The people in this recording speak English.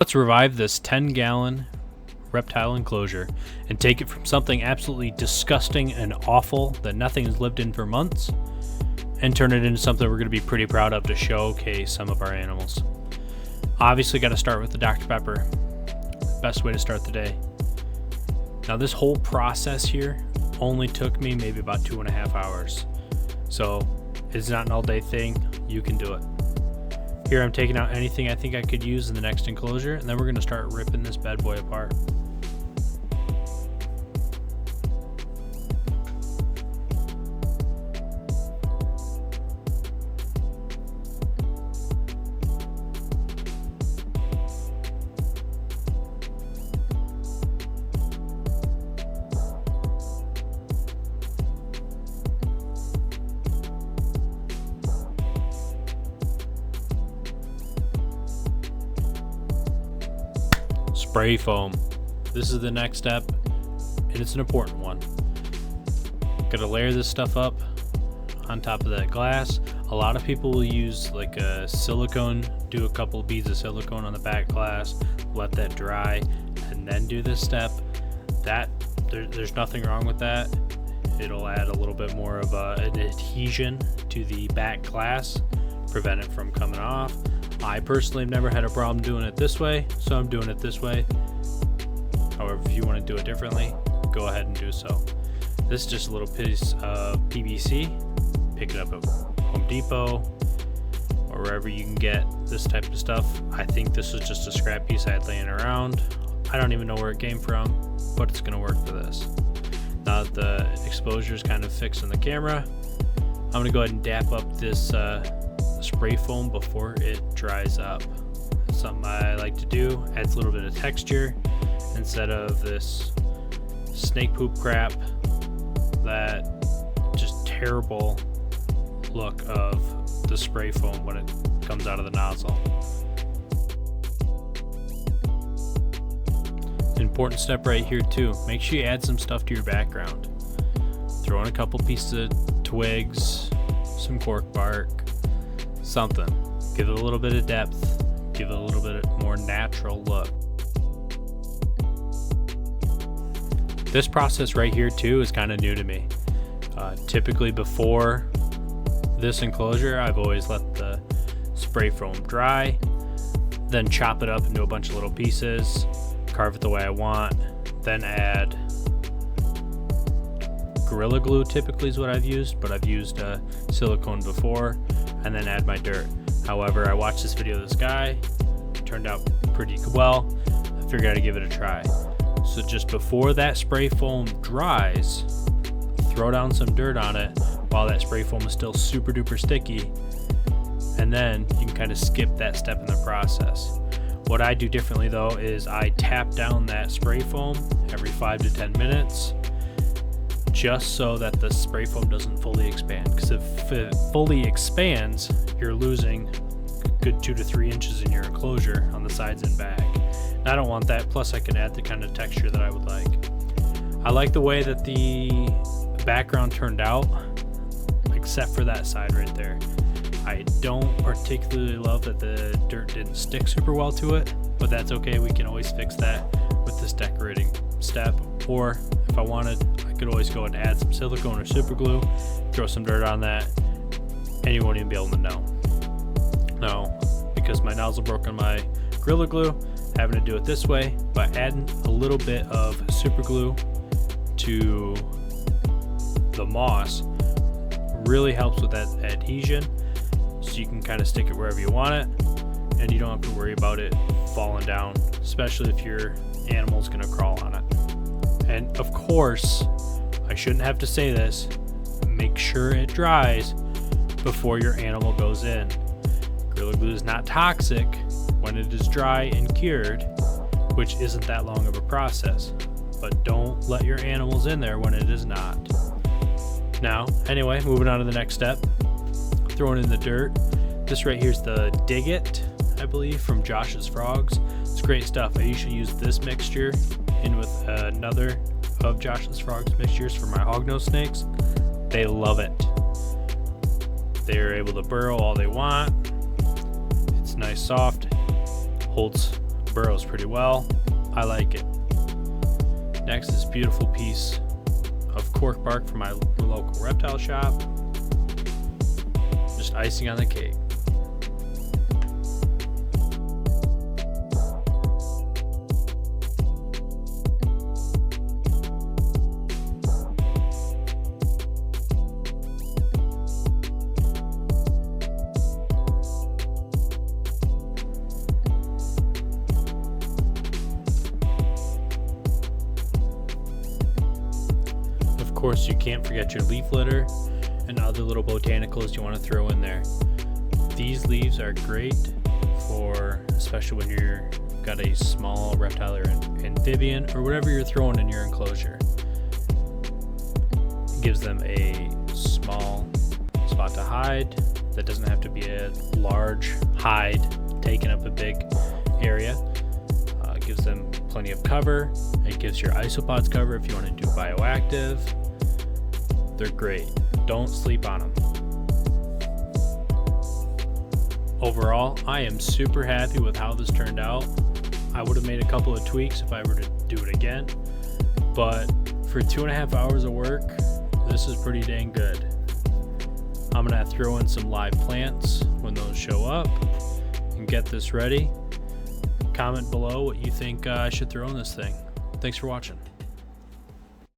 Let's revive this 10-gallon reptile enclosure and take it from something absolutely disgusting and awful that nothing has lived in for months and turn it into something we're going to be pretty proud of to showcase some of our animals. Obviously got to start with the Dr. Pepper. Best way to start the day. Now this whole process here only took me maybe about 2.5 hours. So it's not an all-day thing. You can do it. Here I'm taking out anything I think I could use in the next enclosure, and then we're going to start ripping this bad boy apart. Spray foam. This is the next step, and it's an important one. Gotta layer this stuff up on top of that glass. A lot of people will use like a silicone, do a couple beads of silicone on the back glass, let that dry, and then do this step. There's nothing wrong with that. It'll add a little bit more of an adhesion to the back glass, prevent it from coming off. I personally have never had a problem doing it this way, so I'm doing it this way. However, if you want to do it differently, go ahead and do so. This is just a little piece of PVC. Pick it up at Home Depot or wherever you can get this type of stuff. I think this was just a scrap piece I had laying around. I don't even know where it came from, but it's going to work for this. Now that the exposure is kind of fixed in the camera, I'm going to go ahead and dap up this spray foam before it dries up. Something I like to do, adds a little bit of texture instead of this snake poop crap, that just terrible look of the spray foam when it comes out of the nozzle. Important step right here too, make sure you add some stuff to your background. Throw in a couple pieces of twigs, some cork bark, something. Give it a little bit of depth, give it a little bit more natural look. This process right here too is kind of new to me. Typically before this enclosure, I've always let the spray foam dry, then chop it up into a bunch of little pieces, carve it the way I want, then add Gorilla Glue typically is what I've used, but I've used silicone before, and then add my dirt. However, I watched this video of this guy, it turned out pretty well. I figured I'd give it a try. So just before that spray foam dries, throw down some dirt on it while that spray foam is still super duper sticky, and then you can kind of skip that step in the process. What I do differently though is I tap down that spray foam every 5 to 10 minutes just so that the spray foam doesn't fully expand, because if it fully expands, you're losing a good 2 to 3 inches in your enclosure on the sides and back. And I don't want that, plus I can add the kind of texture that I would like. I like the way that the background turned out, except for that side right there. I don't particularly love that the dirt didn't stick super well to it, but that's okay, we can always fix that with this decorating step. Or if I wanted, I could always go and add some silicone or super glue, throw some dirt on that, and you won't even be able to know. Now, because my nozzle broke on my Gorilla Glue, having to do it this way by adding a little bit of super glue to the moss really helps with that adhesion, so you can kind of stick it wherever you want it, and you don't have to worry about it falling down, especially if your animal's gonna crawl on it. And of course, I shouldn't have to say this, make sure it dries before your animal goes in. Gorilla Glue is not toxic when it is dry and cured, which isn't that long of a process, but don't let your animals in there when it is not. Now, anyway, moving on to the next step, throwing in the dirt. This right here is the Dig It, I believe, from Josh's Frogs. It's great stuff. I usually use this mixture in with another of Josh's Frogs mixtures for my hognose snakes. They love it. They're able to burrow all they want. It's nice, soft, holds burrows pretty well. I like it. Next, this beautiful piece of cork bark from my local reptile shop. Just icing on the cake. Of course, you can't forget your leaf litter and other little botanicals you want to throw in there. These leaves are great for, especially when you've got a small reptile or amphibian or whatever you're throwing in your enclosure. It gives them a small spot to hide that doesn't have to be a large hide taking up a big area. It gives them plenty of cover. It gives your isopods cover if you want to do bioactive. They're great. Don't sleep on them. Overall, I am super happy with how this turned out. I would have made a couple of tweaks if I were to do it again, but for 2.5 hours of work, this is pretty dang good. I'm gonna throw in some live plants when those show up and get this ready. Comment below what you think I should throw in this thing. Thanks for watching.